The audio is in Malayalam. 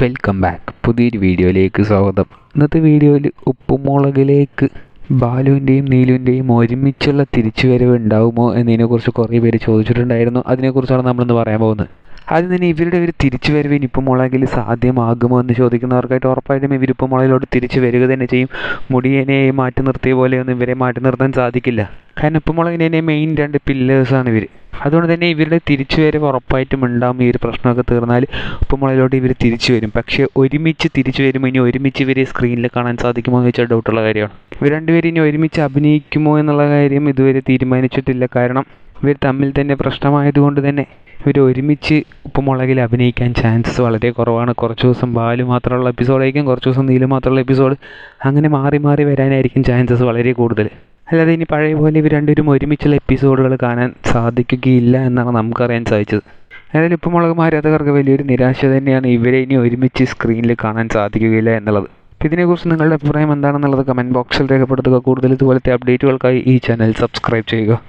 Welcome back. പുതിയൊരു വീഡിയോയിലേക്ക് സ്വാഗതം. ഇന്നത്തെ വീഡിയോയിൽ ഉപ്പുമുളകിലേക്ക് ബാലുവിൻ്റെയും നീലുവിൻ്റെയും ഒരുമിച്ചുള്ള തിരിച്ചുവരവ് ഉണ്ടാവുമോ എന്നതിനെക്കുറിച്ച് കുറേ പേര് ചോദിച്ചിട്ടുണ്ടായിരുന്നു. അതിനെക്കുറിച്ചാണ് നമ്മളിന്ന് പറയാൻ പോകുന്നത്. ആദ്യം തന്നെ ഇവരുടെ ഒരു തിരിച്ചുവരവ് ഉപ്പുമുളകിൽ സാധ്യമാകുമോ എന്ന് ചോദിക്കുന്നവർക്കായിട്ട് ഉറപ്പായിട്ടും ഇവർ ഉപ്പുമുളകിലോട്ട് തിരിച്ചു വരിക തന്നെ ചെയ്യും. മുടിയനെ മാറ്റി നിർത്തിയ പോലെയൊന്നും ഇവരെ മാറ്റി നിർത്താൻ സാധിക്കില്ല. കാരണം ഉപ്പുമുളകിൻ്റെ മെയിൻ രണ്ട് പില്ലേഴ്സാണ് ഇവർ. അതുകൊണ്ട് തന്നെ ഇവരുടെ തിരിച്ചുവരവ് ഉറപ്പായിട്ടും ഉണ്ടാകും. ഈ ഒരു പ്രശ്നമൊക്കെ തീർന്നാൽ ഉപ്പുമുളകിലോട്ട് ഇവർ തിരിച്ചു വരും. പക്ഷേ ഒരുമിച്ച് തിരിച്ചു വരുമ്പോൾ ഇനി ഒരുമിച്ച് ഇവരെ സ്ക്രീനിൽ കാണാൻ സാധിക്കുമോ എന്ന് വെച്ചാൽ ഡൗട്ടുള്ള കാര്യമാണ്. ഇവർ രണ്ടുപേരും ഇനി ഒരുമിച്ച് അഭിനയിക്കുമോ എന്നുള്ള കാര്യം ഇതുവരെ തീരുമാനിച്ചിട്ടില്ല. കാരണം ഇവർ തമ്മിൽ തന്നെ പ്രശ്നമായതുകൊണ്ട് തന്നെ ഇവർ ഒരുമിച്ച് ഉപ്പുമുളകിൽ അഭിനയിക്കാൻ ചാൻസസ് വളരെ കുറവാണ്. കുറച്ച് ദിവസം ബാലു മാത്രമുള്ള എപ്പിസോഡായിരിക്കും, കുറച്ച് ദിവസം നീലു മാത്രമുള്ള എപ്പിസോഡ്, അങ്ങനെ മാറി മാറി വരാനായിരിക്കും ചാൻസസ് വളരെ കൂടുതൽ. അല്ലാതെ ഇനി പഴയ പോലെ ഇവർ രണ്ടുപേരും ഒരുമിച്ചുള്ള എപ്പിസോഡുകൾ കാണാൻ സാധിക്കുകയില്ല എന്നാണ് നമുക്കറിയാൻ സാധിച്ചത്. അതായത് ഉപ്പുമുളക് ആരാധകർക്ക് വലിയൊരു നിരാശ തന്നെയാണ് ഇവരെ ഇനി ഒരുമിച്ച് സ്ക്രീനിൽ കാണാൻ സാധിക്കുകയില്ല എന്നുള്ളത്. ഇതിനെക്കുറിച്ച് നിങ്ങളുടെ അഭിപ്രായം എന്താണെന്നുള്ളത് കമൻറ്റ് ബോക്സിൽ രേഖപ്പെടുത്തുക. കൂടുതൽ ഇതുപോലത്തെ അപ്ഡേറ്റുകൾക്കായി ഈ ചാനൽ സബ്സ്ക്രൈബ് ചെയ്യുക.